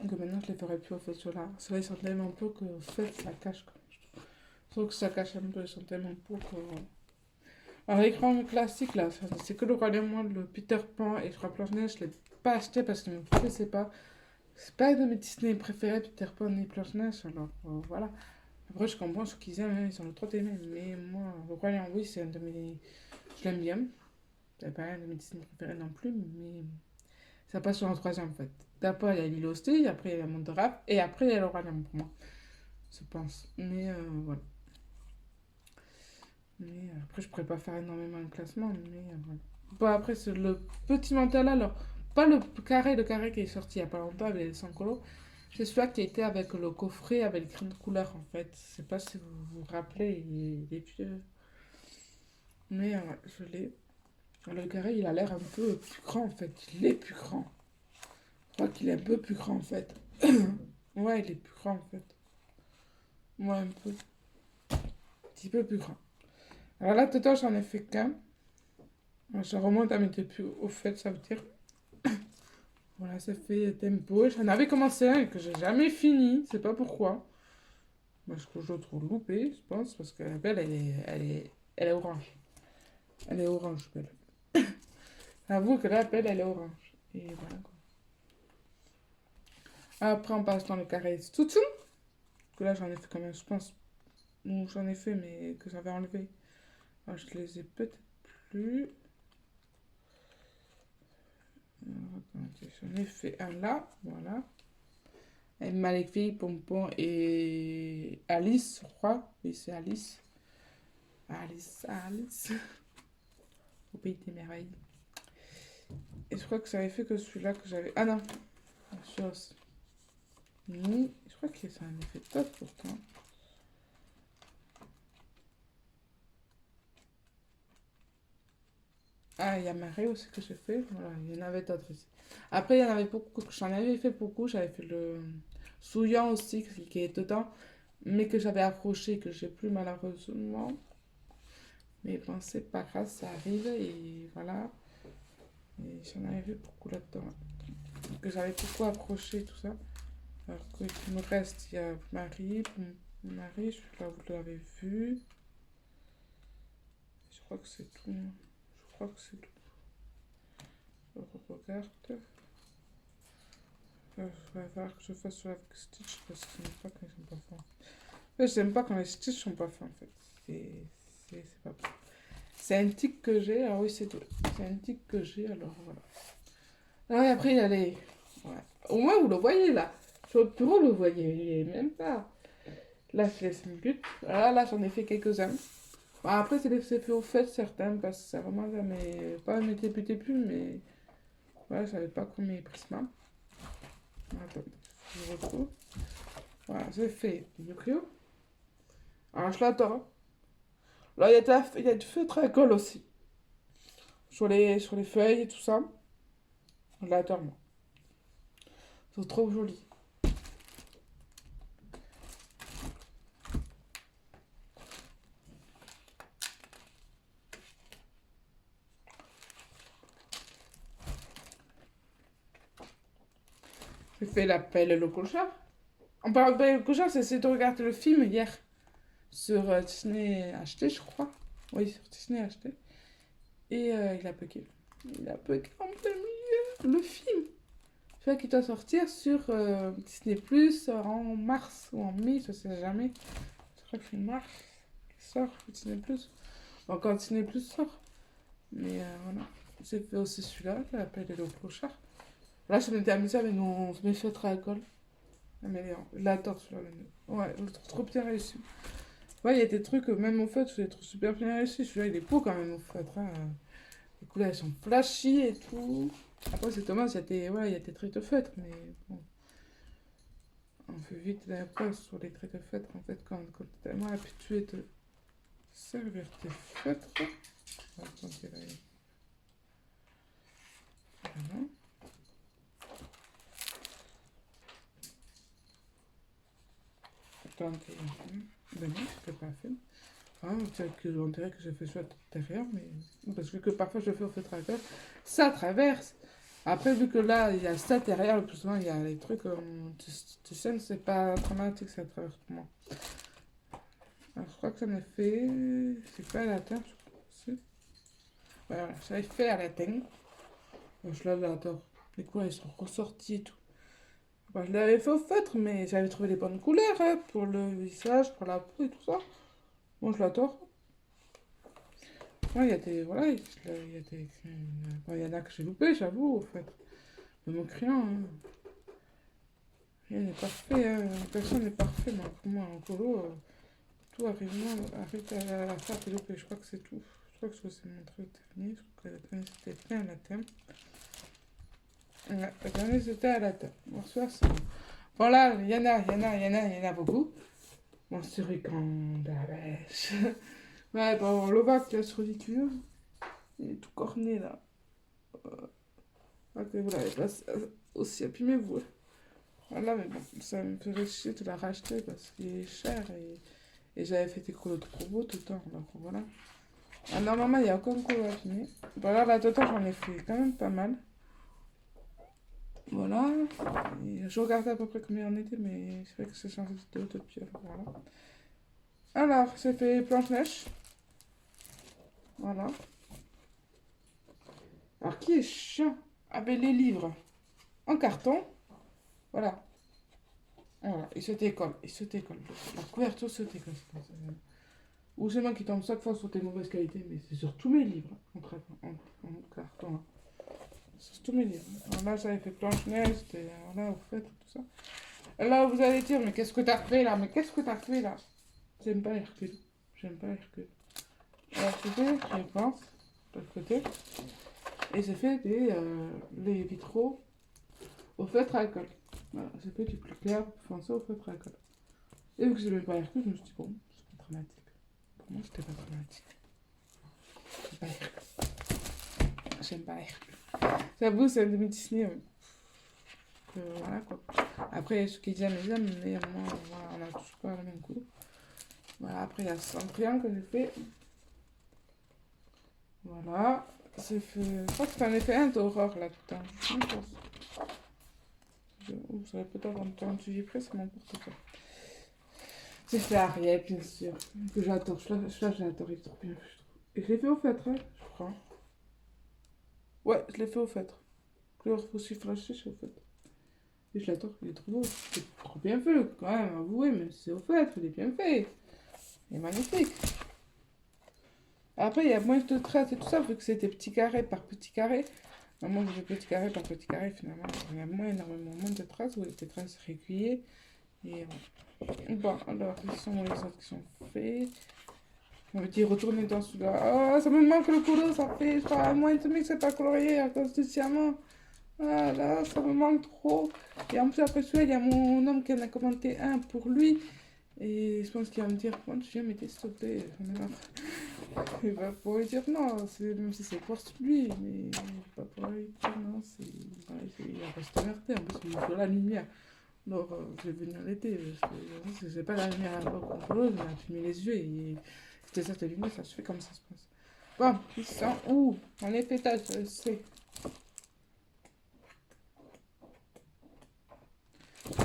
Donc maintenant, je les ferai plus au feutre celui-là. Celui-là, ils sont tellement beaux que au feutre, ça cache. Quoi. Je trouve que ça cache un peu, ils sont tellement beaux que... Alors, les grands classiques, là, c'est que le Roi Lion, moi, le Peter Pan et le Roi Blanche-Neige, je l'ai pas acheté parce qu'il me plaisait pas. C'est pas de mes Disney préférés, Peter Pan et Blanche-Neige, alors voilà. Après, je comprends ceux qui aiment, hein, ils sont trop aimés, mais moi, le Roi Lion, oui, c'est un de mes. Je l'aime bien. C'est pas un de mes Disney préférés non plus, mais ça passe sur un troisième en fait. D'abord, il y a Lilo et Stitch, après, il y a le Monde de Rap, et après, il y a le Roi Lion pour moi, je pense. Mais voilà. Mais après, je pourrais pas faire énormément de classement, mais voilà. Bon, après, c'est le petit mental, alors, pas le carré qui est sorti il y a pas longtemps avec les 100 colos. C'est celui-là qui était avec le coffret avec les crayons de couleur en fait. Je sais pas si vous vous rappelez, il est vieux. Mais je l'ai. Le carré, il a l'air un peu plus grand en fait. Il est plus grand. Je crois qu'il est un peu plus grand en fait. Ouais, il est plus grand en fait. Ouais, un peu. Un petit peu plus grand. Alors là, dedans, j'en ai fait qu'un. Je remonte à mes débuts au fait, ça veut dire. Voilà, ça fait tempo. J'en avais commencé un et que j'ai jamais fini. C'est pas pourquoi. Parce que je le trouve loupé, je pense, parce que la belle, elle est orange. Elle est orange, belle. J'avoue que la belle, elle est orange. Et voilà, quoi. Après, on passe dans le carré Stoutoum. Que là, j'en ai fait quand même, je pense. Non, j'en ai fait, mais que j'avais enlevé. Alors, je les ai peut-être plus. J'en ai fait un là, voilà. Et Maléfique, Pompon et Alice, je crois. Oui, c'est Alice. Alice. Au pays des merveilles. Et je crois que j'avais fait que celui-là que j'avais. Ah non, chose. Ni. Je crois que ça a un effet top pourtant. Ah, il y a Marie aussi que j'ai fait. Voilà, il y en avait d'autres aussi. Après, il y en avait beaucoup. J'en avais fait beaucoup. J'avais fait le Souillant aussi qui est dedans. Mais que j'avais accroché, que j'ai plus malheureusement. Mais bon, c'est pas grave, ça arrive. Et voilà. Et j'en avais vu beaucoup là-dedans. Que j'avais beaucoup accroché, tout ça. Alors qu'il me reste, il y a Marie. Marie, celui-là, vous l'avez vu. Je crois que c'est tout. Je crois que c'est tout. Je regarde. Il va falloir que je fasse sur avec Stitch parce que j'aime pas quand ils sont pas fins. En fait, j'aime pas quand les Stitch sont pas fins en fait. C'est pas bon. C'est un tic que j'ai. Ah oui, c'est tout. C'est un tic que j'ai, alors voilà. Ah, et après, il y a les. Ouais. Au moins, vous le voyez là. Sur le bureau, vous le voyez même pas. Là, je laisse une but. Là, j'en ai fait quelques-uns. Bon, après, c'est fait au fait certains parce que ça vraiment, ça m'est pas mes début, mais voilà, j'avais pas comme mes prismas. Attends, je retrouve. Voilà, j'ai fait Yu-Gi-Oh! Alors, je l'adore. Là, il y a du feutre à colle aussi. Sur les feuilles et tout ça. Je l'adore, moi. C'est trop joli. J'ai fait l'appel et le clochard. On parle de le clochard, c'est essayé de regarder le film hier. Sur Disney HD, je crois. Oui, sur Disney HD. Et il a bugué. Il a bugué en plein milieu. Le film. Je crois qu'il doit sortir sur Disney Plus en mars ou en mai, je sais jamais. Je crois que c'est mars qui sort Disney Plus. Bon, quand Disney Plus sort. Mais voilà. J'ai fait aussi celui-là, l'appel et le clochard. Là, je m'étais amusée avec mes feutres à l'école. Ah, mais je l'adore celui-là. Ouais, je le trouve trop bien réussi. Ouais, il y a des trucs, même au feutre, je les trouve super bien réussis. Celui-là, il est beau quand même au feutre. Hein. Les couleurs, elles sont flashy et tout. Après, c'est dommage, il y a des traits de feutre, mais bon. On fait vite la pause sur les traits de feutre, en fait, quand tu es tellement habitué de servir tes feutres. Attendez, voilà. Attendez, ben non, je ne pas fait. Ah, on dirait que je fais soit derrière, mais. Parce que parfois je fais au feutre à gauche, ça traverse. Après, vu que là, il y a ça derrière, le plus souvent, il y a les trucs, tu sais, c'est pas dramatique, ça traverse pour moi. Alors, je crois que ça m'a fait. C'est pas à la terre, je crois. Si. Voilà, j'avais fait à la terre. Je l'adore. Les couleurs, ils sont ressortis et tout. Bah, je l'avais fait au feutre, mais j'avais trouvé les bonnes couleurs hein, pour le visage, pour la peau et tout ça. Moi, je l'adore. Ouais, il y a des. Voilà, il y a des. Bon, il y en a que j'ai loupé, j'avoue, au fait. Mais mon crayon, hein, rien n'est parfait. Hein. Personne n'est parfait, mais pour moi, en colo, tout arrive, arrive à la faire, t'es loupé. Je crois que c'est tout. Je crois que c'est mon truc dernier. Je crois que le dernier, c'était bien à la thème. Ouais, le dernier, c'était à la thème. Bonsoir, c'est bon. Voilà, il y en a beaucoup. Mon suricant de la bêche. Ouais, bon, l'ovac, il a sur ridicule. Il est tout corné, là. Ok, vous l'avez pas aussi abîmé, vous. Voilà, mais bon, ça me ferait chier de la racheter parce qu'il est cher et j'avais fait des colos trop beaux tout le temps. Donc voilà. Ah, normalement, il y a encore un colo abîmé. Voilà, là, dedans, j'en ai fait quand même pas mal. Voilà. Et je regardais à peu près combien on était, mais c'est vrai que c'est changé de vidéo depuis. Voilà. Alors, j'ai fait Blanche-Neige. Voilà. Alors, qui est chiant avec les livres en carton? Voilà. Voilà, il se décolle, il se décolle. La couverture se décolle. Ou c'est moi qui tombe chaque fois sur tes mauvaises qualités, mais c'est sur tous mes livres, en carton. Hein. Sur tous mes livres. Alors là, j'avais fait Blanche-Neige, c'était là, au fait, tout ça. Et là, vous allez dire, mais qu'est-ce que t'as fait là? Mais qu'est-ce que t'as fait là? J'aime pas Hercule. J'aime pas Hercule. Alors, j'ai fait, je pense, de l'autre côté. Et j'ai fait les vitraux au feutre à alcool. Voilà, j'ai fait du plus clair, plus foncé au feutre à alcool. Et vu que j'aimais pas Hercule, je me suis dit, bon, c'est pas dramatique. Pour moi, c'était pas dramatique. J'aime pas Hercule. J'aime pas Hercule. J'avoue, c'est un demi Disney. Voilà quoi. Après, ceux qui aiment, ils aiment, mais moi, voilà, on a tous pas le même coup. Voilà, après, il y a Cendrillon que j'ai fait. Voilà. J'ai fait. Je crois que t'en as fait un d'horreur là-dedans. Je pense. Vous savez peut-être en temps de suivi près, c'est n'importe quoi. J'ai fait Ariel, bien sûr. Que j'adore. Je j'adore, il est trop bien, je trouve. Et je l'ai fait au feutre, hein, je crois. Ouais, je l'ai fait au feutre. Couleur aussi flashée, je suis au feutre. Et je l'adore, il est trop beau. C'est trop bien fait, quand même, avouez, même si c'est au feutre, il est bien fait. Il est magnifique. Après, il y a moins de traces et tout ça, vu que c'était petit carré par petit carré. Moi, j'ai fait petit carré par petit carré, finalement, il y a énormément moins de traces, ou des traces régulières. Et bon, alors, ils sont les autres qui sont faits. On me dit retourner dans celui-là. Oh, ça me manque le couleur, ça fait, je crois, un mois et demi que c'est pas colorié à cause du diamant. Ah là, ça me manque trop. Et en plus, après celui-là, il y a mon homme qui en a commenté un pour lui. Et je pense qu'il va me dire, quand tu viens m'aider, s'il te plaît. Il va pouvoir lui dire non, même si c'est pour lui, mais il va pas pouvoir lui dire non, il va pas se t'énerver, en plus il faut la lumière. Alors je vais venir l'aider, parce que j'ai pas la lumière à bord contrôleuse, mais tu mets les yeux et c'était ça ta lumière, ça se fait comme ça se passe. Bon, ils sont où? En effet, je sais.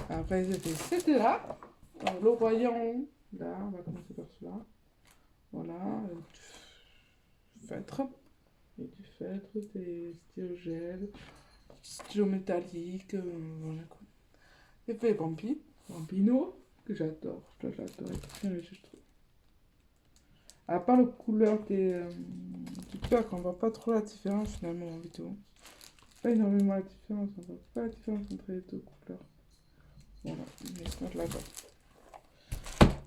Après, c'était là, le royaume, là, on va commencer par celui-là. Voilà, du feutre. Et du feutre, des styrogènes, stylo métallique, voilà quoi. J'ai fait Bambino, que j'adore. J'adore, il est bien je trouve. À part la couleur du cœur, on voit pas trop la différence finalement en vidéo. Pas énormément la différence, on voit pas la différence entre les deux couleurs. Voilà, on va se mettre là-bas.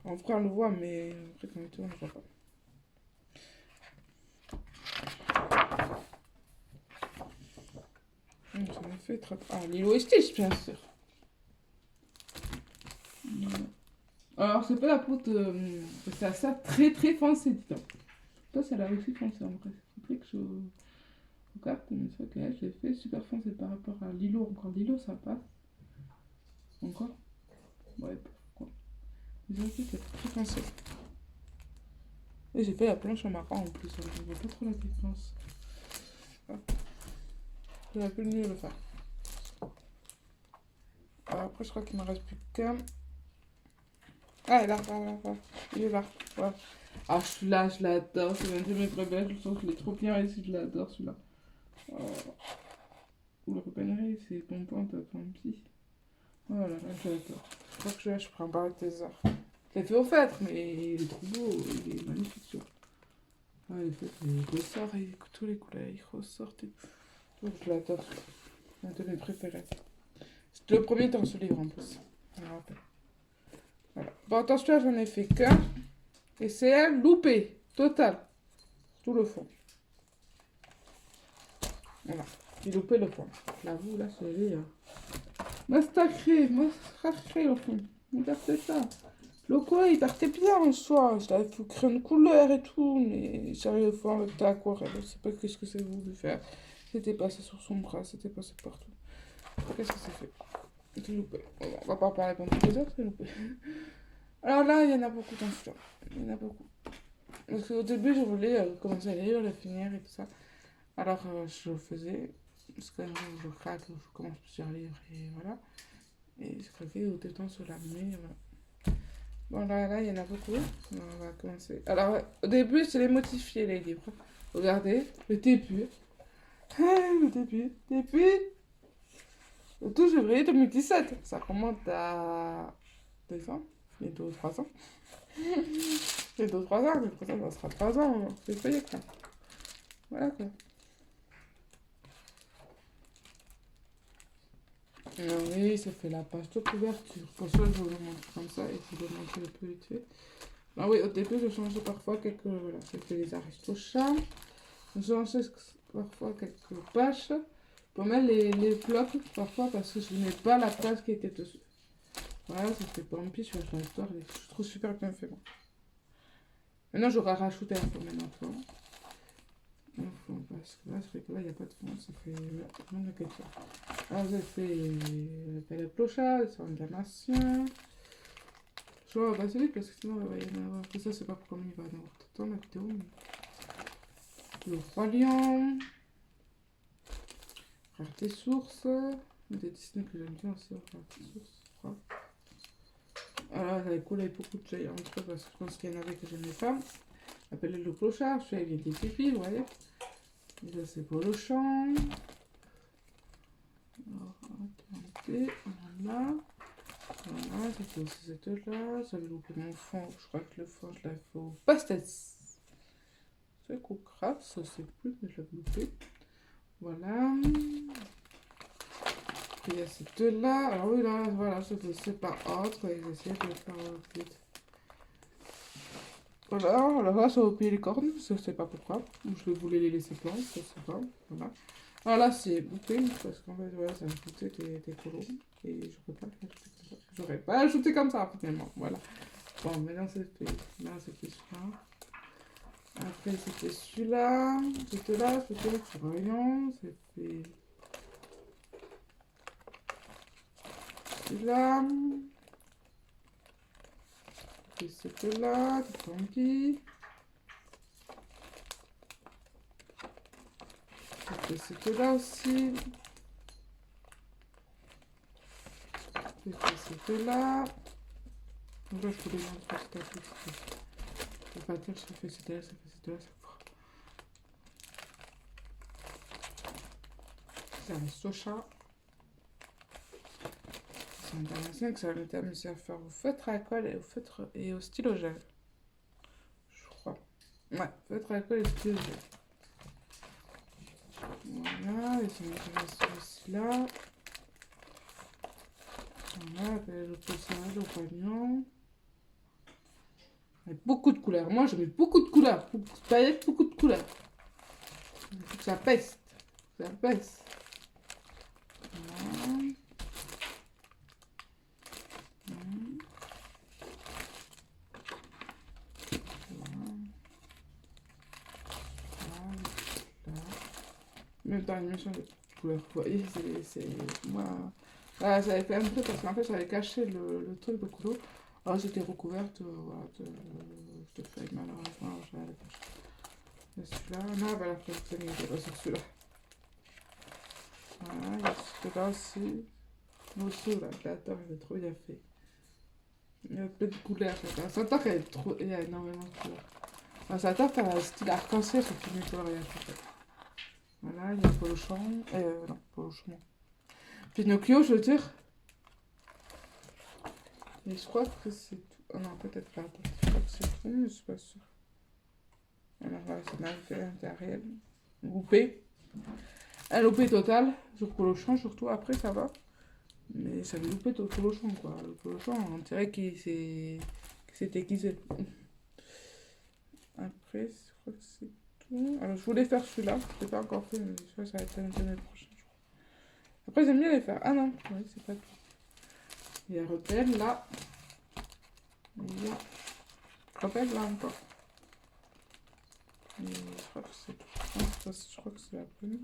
En vrai, on le voit, mais après, quand on ne voit pas. J'en ai fait très... Ah, Lilo et Stitch, bien sûr. Alors, c'est pas la peau de... C'est ça très très foncé, dis donc. Toi, ça l'a aussi foncé en vrai. C'est compliqué que je regarde, mais c'est vrai que je l'ai fait super foncé par rapport à Lilo. Encore Lilo, ça passe. Encore. Ouais, pourquoi. Mais c'est très foncé. Et j'ai fait la planche en marron en plus, donc je vois pas trop la différence. J'aurais pu mieux le faire. Alors après, je crois qu'il ne me reste plus qu'un. Ah, il est là. Il est là. Ouais. Ah, celui-là, je l'adore. C'est l'un de mes préférés. Je trouve qu'il est trop bien réussi. Je l'adore, celui-là. Ou le repérer, c'est bonbon de Pampi. Voilà, je l'adore. Je crois que je prends pas le thésard. Je l'ai fait au feutre, mais il est trop beau. Il est magnifique, celui-là. Ah, il ressort, tous les couleurs, il ressort. Donc, je l'adore. C'est un de mes préférés. C'était le premier dans ce livre en plus. Voilà. Bon, attention, j'en ai fait qu'un. Et c'est un loupé. Total. Tout le fond. Voilà. J'ai loupé le fond. J'avoue, là, c'est lui. Massacré au fond. Regardez ça. Le quoi, il partait bien en soi. Je l'avais fait créer une couleur et tout. Mais j'arrive au fond avec l'aquarelle. Je sais pas qu'est-ce que c'est voulu faire. C'était passé sur son bras. C'était passé partout. Qu'est-ce que c'est fait? C'est loupé. On va pas en parler pendant 2 heures, c'est loupé. Alors là, il y en a beaucoup dans ce genre. Il y en a beaucoup. Parce qu'au début, je voulais commencer à lire, le finir et tout ça. Alors, je le faisais. Parce que je craque, je commence plusieurs livres et voilà. Et je craquais au temps sur la mais voilà. Bon, là, il y en a beaucoup. On va commencer. Alors, au début, je les modifié, les livres. Regardez, le début. Le début. Le 12 février 2017. Ça remonte à 2 ans. Bientôt 3 ans. Et dans 3 ans, mais ça sera 3 ans, c'est payé quoi. Voilà quoi. Ah oui, ça fait la page de couverture. Pour ça, je vous le montre comme ça et je vous le montre un peu vite fait. Ah oui, au début, je changeais parfois quelques. Voilà, j'ai fait les aristochats. Je changeais parfois quelques pages pour mettre les blocs parfois parce que je n'ai pas la page qui était dessus. Voilà, ça fait pas un pis, je vais l'histoire, je trouve super bien fait. Bon. Maintenant, j'aurais rajouté un peu maintenant, tu vois. Un fond, parce que là, ça fait que là, il n'y a pas de fond, ça fait vraiment la question. Alors, j'ai fait le clochard, les inflammations. Je vais passer vite parce que sinon, il va y en avoir. Ça, c'est pas pour combien il va y en avoir tout le temps la vidéo. Mais... Le Roi Lion. Frère des sources. Des Disney que j'aime bien aussi, Frère des sources, je crois. Alors, j'avais coulé beaucoup de Giant parce que je pense qu'il y en avait que je n'aimais pas. Appelé le clochard, je suis avec des pipis, vous voyez. Et là, c'est pour le chant. Alors, attendez, voilà. Voilà, c'était aussi cette là. J'avais loupé mon fond, je crois que le fond, je l'avais fait au pastel. C'est coup craft, ça c'est plus, mais je l'avais loupé. Voilà. Il y a ces deux-là. Alors oui, là, voilà, je sais pas autre. Et j'essaie de le faire vite. Voilà, alors là, ça va payer les cornes. Je sais pas pourquoi. Je voulais les laisser blancs, je sais pas. Voilà. Alors là, c'est bouclé, parce qu'en fait, voilà, ça a ajouté des colos. Et j'aurais pas ajouté comme ça. J'aurais pas ajouté comme ça, finalement. Voilà. Bon, maintenant, c'est fait. Là, c'était celui-là. Après, c'était celui-là. C'était là, c'était voyant. C'était... Celui-là. Et c'était là, tant pis. Et c'était là aussi. Et c'était là. Donc là, je voulais montrer petit à petit. Je vais pas dire, ça fait c'était là, ça fait c'était là, ça fait. C'est un socha. C'est international que ça va m'amuser à faire au feutre à colle et au feutre et au stylo gel. Je crois. Ouais, feutre à colle et stylo gel. Voilà, et ça m'intéresse aussi là. Voilà, le poissonnage au pagnon. Avec beaucoup de couleurs. Moi, je mets beaucoup de couleurs. Beaucoup de paillettes, beaucoup de couleurs. Il faut que ça peste. Ça peste. Voilà. Même dans l'animation de couleurs. Vous voyez, c'est... Moi... Voilà, j'avais fait un peu parce qu'en fait, j'avais caché le truc de couleur. Alors, j'étais recouverte, voilà, de feuilles, malheureusement, je vais aller cacher. Celui-là, non, voilà, je vais le sur celui-là. Voilà, il y a celui-là aussi. Aussi, là, j'adore, il est trop bien fait. Il y a plein de couleurs, j'adore. Ça s'entend qu'elle est trop... Il y a énormément de couleurs. Enfin, ça s'entend qu'elle a un style arc-en-ciel sur tous mes coloriages, en fait. Voilà, il y a Polochon. Non, Polochon. Pinocchio, je veux dire. Et je crois que c'est tout. Oh non, peut-être pas. Je crois que c'est tout, mais je suis pas sûre. Alors voilà, c'est matériel. Loupé. Un loupé total sur Polochon, surtout. Après, ça va. Mais ça avait loupé tout Polochon, quoi. Le Polochon, on dirait qu'il s'est déguisé. Après, je crois que c'est tout. Alors, je voulais faire celui-là. Je ne l'ai pas encore fait, mais je crois que ça va être l'année prochaine. Après, j'aime bien les faire. Ah non, oui, c'est pas tout. Il y a Rebelle là. Il y a Rebelle là encore. Et je crois que c'est tout. Je crois que c'est la première.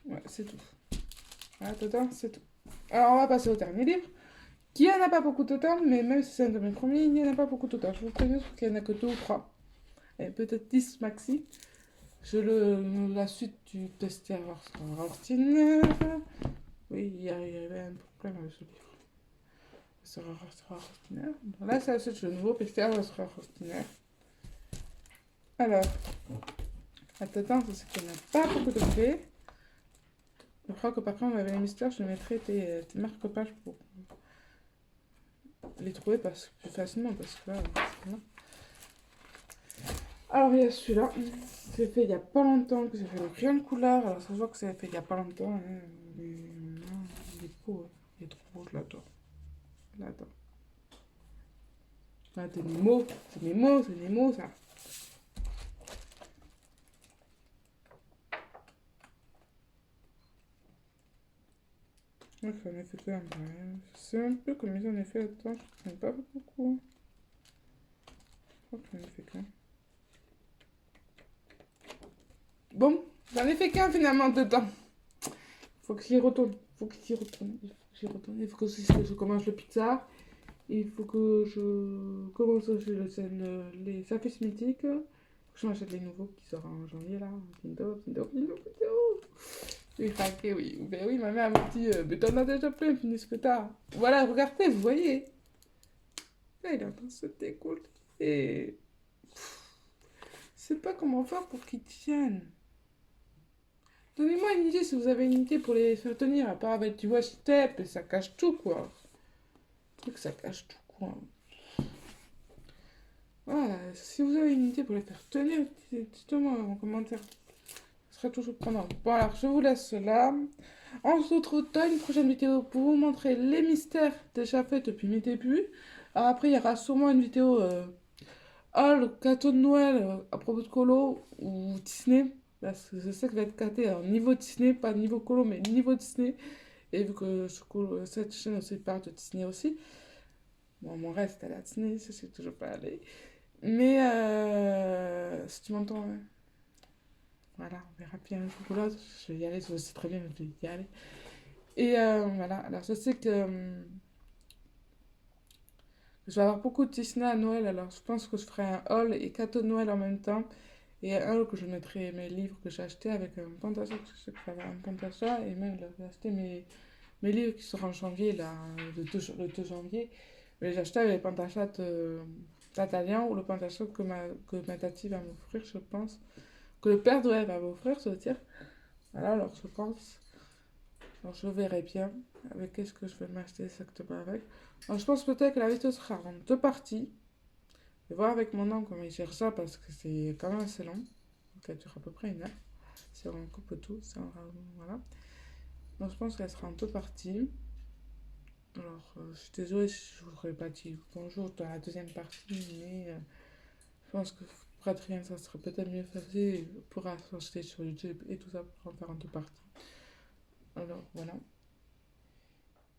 Ouais, c'est tout. Ah, total, c'est tout. Alors, on va passer au dernier livre. Qui en a pas beaucoup total, mais même si c'est un de mes premiers, il n'y en a pas beaucoup total. Je vous préviens qu'il n'y en a que 2 ou 3. Et peut-être 10 maxi. La suite du tester ordinaire. Oui, il y avait un problème avec ce livre. Sera ordinaire. Là, c'est la suite du nouveau tester ordinaire. Alors, attends, c'est qu'il n'y en a pas beaucoup de clés. Je crois que par contre, on avait les mystères, je mettrais tes marque-pages pour. les trouver plus facilement parce que là, voilà. Alors il y a celui-là, c'est fait il y a pas longtemps, que j'ai fait le crayon de couleur. Alors ça se voit que c'est fait il y a pas longtemps, hein. Mais non, il est beau, hein. Il est trop beau, je l'adore. Je l'adore. Ah, c'est Nemo ça. Ouais, j'en ai fait que un peu. Je sais un peu combien j'en ai fait là-dedans, je connais pas beaucoup. Je crois que j'en ai fait qu'un. Bon, j'en ai fait qu'un finalement dedans. Faut que j'y retourne. Faut que j'y retourne. Il faut que j'y retourne. Il faut que je commence le Pixar. Il faut que je commence aussi les affiches mythiques. Faut que je m'achète les nouveaux qui sortent en janvier là. Kinder. J'ai craqué, oui. Ben oui, ma mère m'a dit, mais t'en as déjà plein, finis ce que t'as. Voilà, regardez, vous voyez. Là, il est en train de se décoller. Et. Je sais pas comment faire pour qu'ils tiennent. Donnez-moi une idée si vous avez une idée pour les faire tenir, à part avec du washi tape et ça cache tout quoi. Le truc ça cache tout quoi. Voilà, si vous avez une idée pour les faire tenir, dites-moi en commentaire. Ce serait toujours prenant. Bon alors je vous laisse là. On se retrouve dans une prochaine vidéo pour vous montrer les mystères déjà faits depuis mes débuts. Alors après il y aura sûrement une vidéo le gâteau de Noël à propos de Colo ou Disney. Parce que je sais que va être gâté en niveau Disney, pas niveau Colo, mais niveau Disney. Et vu que cette chaîne aussi parle de Disney aussi. Bon, mon reste à la Disney, je sais toujours pas aller. Mais si tu m'entends, ouais. Voilà, on verra bien un jour ou l'autre. Je vais y aller, je sais très bien, je vais y aller. Et voilà, alors je sais que je vais avoir beaucoup de Disney à Noël, alors je pense que je ferai un haul et gâteau de Noël en même temps. Et un haul que je mettrai mes livres que j'ai achetés avec un bon d'achat, parce que je sais que je vais avoir un bon d'achat. Et même, j'ai acheté mes livres qui seront en janvier, là, le 2 janvier. Mais j'ai acheté avec le bon d'achat d'Atalian ou le bon d'achat que ma tati va m'offrir, je pense. Que le père de Noël va m'offrir, je veux dire. Voilà, alors je pense. Alors je verrai bien avec qu'est-ce que je vais m'acheter exactement avec. Alors je pense peut-être que la vidéo sera en 2 parties. Je vais voir avec mon oncle comment il gère ça parce que c'est quand même assez long. Donc elle dure à peu près 1 heure. Si on coupe tout, voilà. Donc je pense qu'elle sera en 2 parties. Alors je suis désolée si je vous aurais pas dit bonjour dans la deuxième partie, mais je pense que pour Adrien ça serait peut-être mieux facile pour s'acheter sur YouTube et tout ça pour en faire en 2 parties. Alors voilà.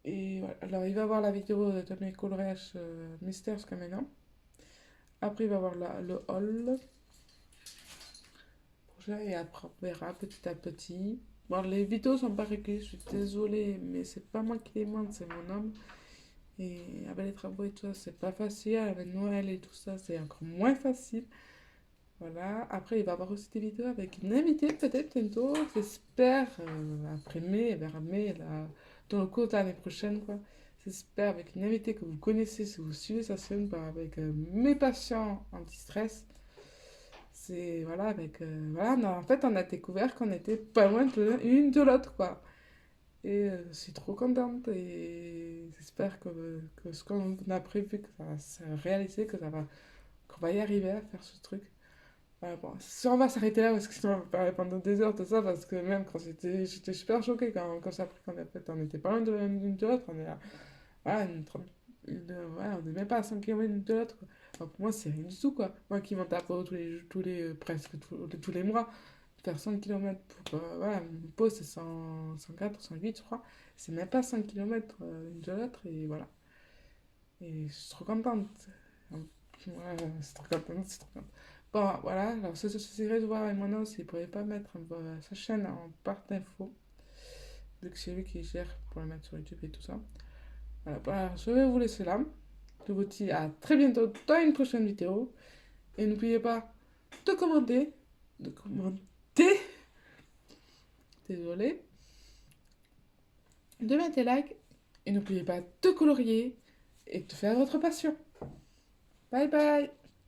Et voilà. Alors il va voir la vidéo de mes coloriages mystères jusqu'à maintenant. Après il va voir le haul. Et après on verra petit à petit. Bon, les vidéos sont pas réglées, je suis désolée, mais c'est pas moi qui les monte, c'est mon homme. Et avec les travaux et tout ça, c'est pas facile. Avec Noël et tout ça, c'est encore moins facile. Voilà. Après, il va y avoir aussi des vidéos avec une invitée, peut-être bientôt. J'espère, après mai, vers mai, là, dans le cours de l'année prochaine, quoi. J'espère avec une invitée que vous connaissez, si vous suivez sa chaîne, avec mes patients anti-stress. C'est, voilà, avec, voilà, non, en fait, on a découvert qu'on était pas loin de l'une de l'autre, quoi. Et je suis trop contente et j'espère que ce qu'on a prévu, que ça va se réaliser, qu'on va y arriver à faire ce truc. Bon, si on va s'arrêter là parce que sinon on va parler pendant des heures de ça parce que même quand j'étais super choquée quand j'ai appris qu'on on était pas loin de l'une de l'autre, on est là, voilà, voilà, on n'est même pas à 5 km l'une de l'autre, quoi. Alors, pour moi c'est rien du tout quoi. Moi qui m'en tape presque tous les mois, faire 100 km pour, voilà, mon pot c'est 104, 108 je crois, c'est même pas 5 km l'une de l'autre et voilà. Et je suis trop contente. Ouais, c'est trop contente, c'est trop contente. Bon, voilà, alors j'essaierai de voir avec mon os s'il ne pourrait pas mettre sa chaîne en barre d'infos, vu que c'est lui qui gère pour la mettre sur YouTube et tout ça. Voilà, bon, alors, je vais vous laisser là. Je vous dis à très bientôt dans une prochaine vidéo. Et n'oubliez pas de commenter, désolé, de mettre des likes. Et n'oubliez pas de colorier et de faire votre passion. Bye bye!